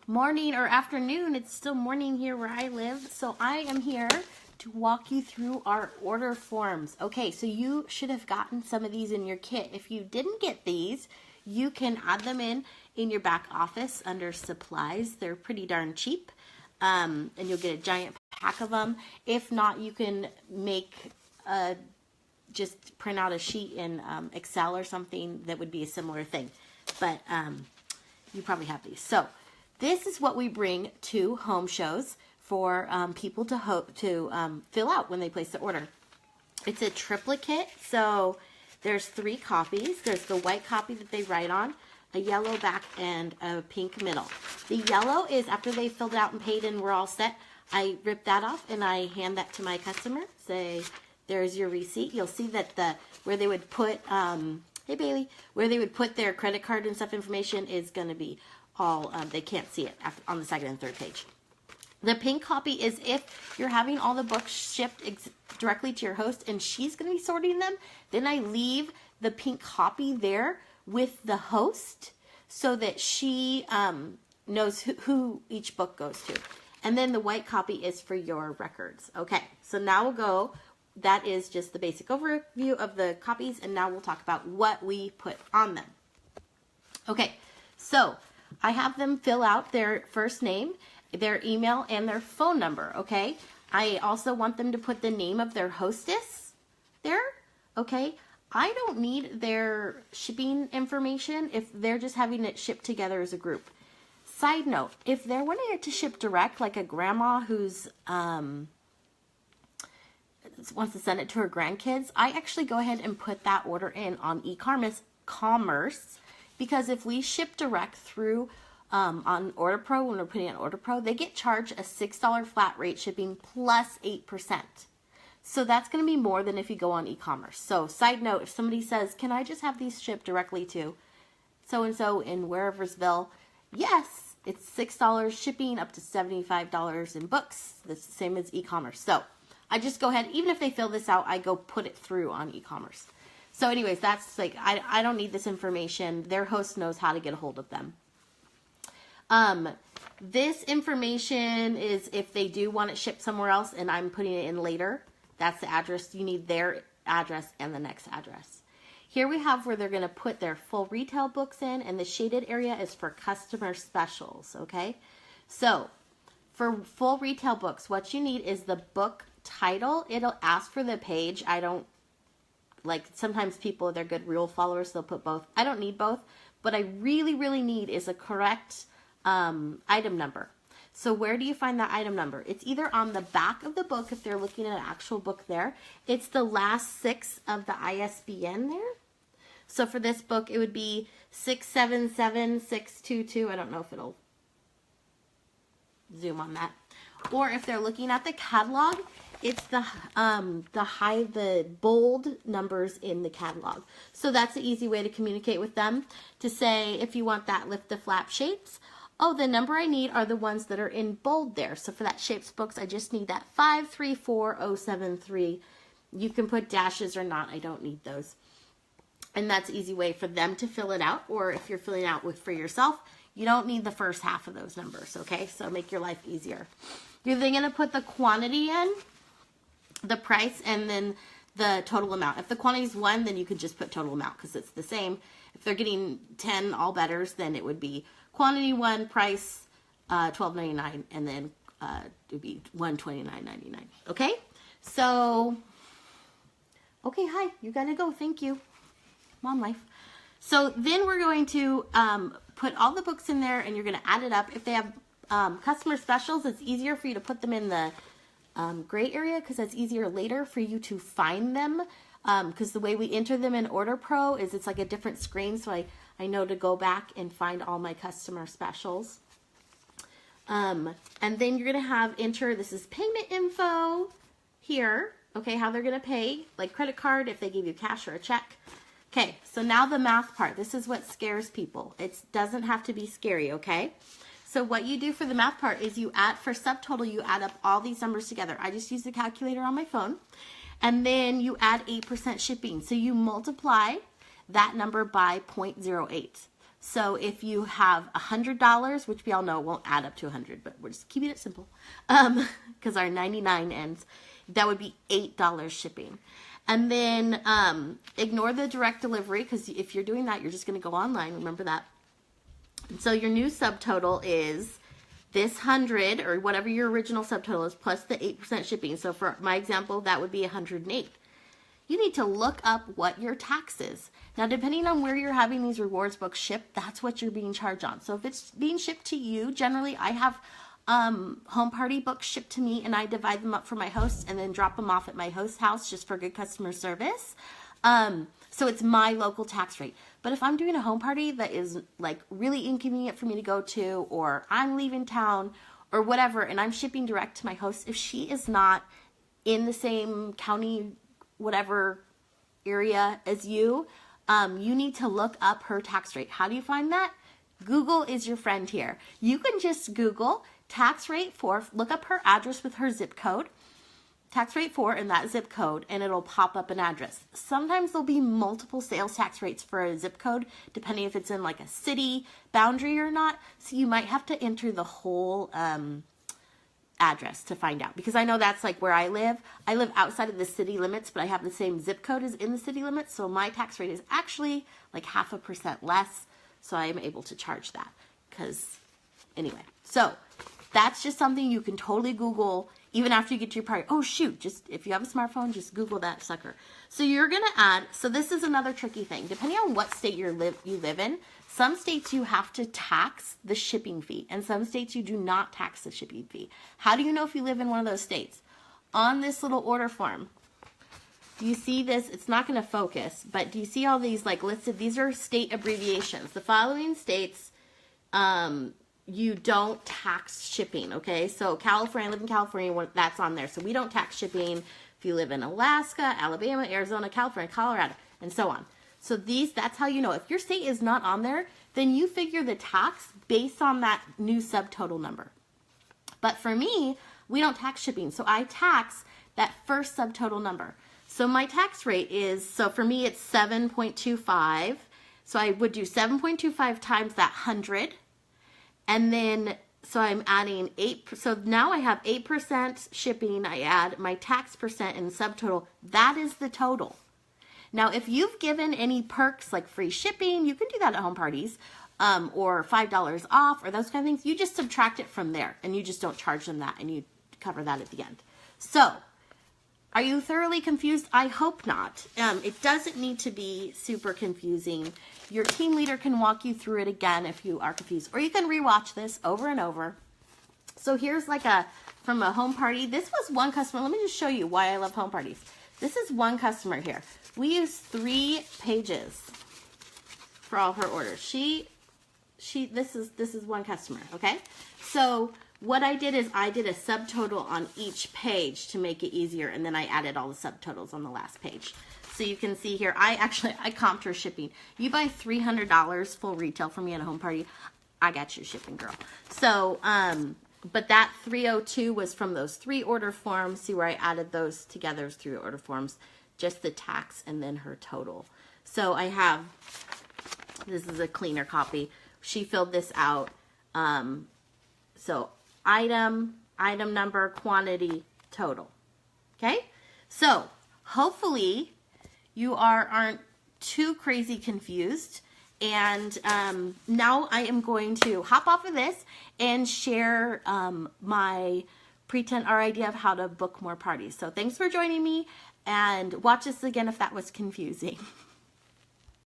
morning or afternoon. It's still morning here where I live. So I am here to walk you through our order forms. Okay, so you should have gotten some of these in your kit. If you didn't get these, you can add them in your back office under supplies. They're pretty darn cheap. And you'll get a giant pack of them. If not, you can just print out a sheet in Excel or something that would be a similar thing. But you probably have these. So this is what we bring to home shows for people to fill out when they place the order. It's a triplicate, so there's 3 copies. There's the white copy that they write on, a yellow back, and a pink middle. The yellow is after they filled it out and paid and we're all set. I rip that off and I hand that to my customer. Say, there's your receipt. You'll see that where they would put, hey Bailey, where they would put their credit card and stuff information is going to be all, they can't see it on the second and third page. The pink copy is if you're having all the books shipped directly to your host and she's going to be sorting them, then I leave the pink copy there with the host so that she knows who each book goes to. And then the white copy is for your records. Okay, so now we'll go. That is just the basic overview of the copies, and now we'll talk about what we put on them. Okay, so I have them fill out their first name, their email, and their phone number, okay? I also want them to put the name of their hostess there, okay? I don't need their shipping information if they're just having it shipped together as a group. Side note, if they're wanting it to ship direct, like a grandma who's wants to send it to her grandkids, I actually go ahead and put that order in on e-commerce, because if we ship direct through on Order Pro, when we're putting on Order Pro, they get charged a $6 flat rate shipping plus 8%. So that's going to be more than if you go on e-commerce. So side note, if somebody says, can I just have these shipped directly to so-and-so in Whereversville? Yes, it's $6 shipping up to $75 in books. That's the same as e-commerce. So I just go ahead, even if they fill this out, I go put it through on e-commerce. So anyways, that's like, I don't need this information. Their host knows how to get a hold of them. This information is if they do want it shipped somewhere else and I'm putting it in later. That's the address. You need their address and the next address. Here we have where they're going to put their full retail books in, and the shaded area is for customer specials, okay? So for full retail books, what you need is the book title. It'll ask for the page. I don't, like, sometimes people, they're good rule followers, they'll put both. I don't need both. What I really, really need is a correct item number. So where do you find that item number? It's either on the back of the book if they're looking at an actual book there. It's the last 6 of the ISBN there. So for this book, it would be 677622. I don't know if it'll zoom on that. Or if they're looking at the catalog, it's the bold numbers in the catalog. So that's an easy way to communicate with them, to say if you want that lift the flap shapes, oh, the number I need are the ones that are in bold there. So for that shapes books, I just need that 534073. You can put dashes or not. I don't need those. And that's an easy way for them to fill it out. Or if you're filling out for yourself, you don't need the first half of those numbers, okay? So make your life easier. You're then going to put the quantity in, the price, and then the total amount. If the quantity is 1, then you can just put total amount because it's the same. If they're getting 10 all betters, then it would be quantity 1, price $12.99, and then it would be $129.99. Okay? So, okay, hi, you gotta go. Thank you. Mom life. So then we're going to put all the books in there, and you're going to add it up. If they have customer specials, it's easier for you to put them in the gray area because that's easier later for you to find them. Because the way we enter them in Order Pro is it's like a different screen, so I know to go back and find all my customer specials. And then you're going to have enter, this is payment info here, okay, how they're going to pay, like credit card, if they give you cash or a check. Okay, so now the math part. This is what scares people. It doesn't have to be scary, okay? So what you do for the math part is you add, for subtotal, you add up all these numbers together. I just use the calculator on my phone. And then you add 8% shipping. So you multiply that number by 0.08. So if you have $100, which we all know won't add up to 100, but we're just keeping it simple, because our 99 ends, that would be $8 shipping. And then ignore the direct delivery, because if you're doing that, you're just going to go online. Remember that. And so your new subtotal is this 100, or whatever your original subtotal is, plus the 8% shipping. So for my example, that would be 108. You need to look up what your tax is. Now, depending on where you're having these rewards books shipped, that's what you're being charged on. So if it's being shipped to you, generally I have home party books shipped to me, and I divide them up for my hosts and then drop them off at my host's house just for good customer service. So it's my local tax rate. But if I'm doing a home party that is like really inconvenient for me to go to, or I'm leaving town or whatever, and I'm shipping direct to my host, if she is not in the same county, whatever area as you, you need to look up her tax rate. How do you find that? Google is your friend here. You can just Google tax rate for, look up her address with her zip code, tax rate for in that zip code, and it'll pop up an address. Sometimes there'll be multiple sales tax rates for a zip code, depending if it's in like a city boundary or not. So you might have to enter the whole address to find out, because I know that's like where I live. I live outside of the city limits, but I have the same zip code as in the city limits, so my tax rate is actually like 0.5% less, so I am able to charge that. Because anyway, so that's just something you can totally Google even after you get to your party. Oh shoot, just if you have a smartphone, just Google that sucker. So you're gonna add, so this is another tricky thing, depending on what state you live in. Some states you have to tax the shipping fee, and some states you do not tax the shipping fee. How do you know if you live in one of those states? On this little order form, do you see this? It's not going to focus, but do you see all these like listed? These are state abbreviations. The following states, you don't tax shipping, okay? So California, I live in California, that's on there. So we don't tax shipping if you live in Alaska, Alabama, Arizona, California, Colorado, and so on. So that's how you know. If your state is not on there, then you figure the tax based on that new subtotal number. But for me, we don't tax shipping, so I tax that first subtotal number. So my tax rate is, so for me it's 7.25. So I would do 7.25 times that 100. And then, so I'm adding 8, so now I have 8% shipping. I add my tax percent and subtotal. That is the total. Now, if you've given any perks like free shipping, you can do that at home parties, or $5 off, or those kind of things. You just subtract it from there, and you just don't charge them that, and you cover that at the end. So, are you thoroughly confused? I hope not. It doesn't need to be super confusing. Your team leader can walk you through it again if you are confused, or you can rewatch this over and over. So here's like from a home party. This was one customer. Let me just show you why I love home parties. This is one customer here. We use 3 pages for all her orders. This is one customer, okay? So what I did is I did a subtotal on each page to make it easier, and then I added all the subtotals on the last page. So you can see here, I comped her shipping. You buy $300 full retail from me at a home party, I got your shipping, girl. So, but that 302 was from those 3 order forms. See where I added those together as 3 order forms, just the tax and then her total. So I have, this is a cleaner copy. She filled this out. So item number, quantity, total. Okay? So hopefully you aren't too crazy confused. And now I am going to hop off of this and share my pretend our idea of how to book more parties. So thanks for joining me, and watch this again if that was confusing.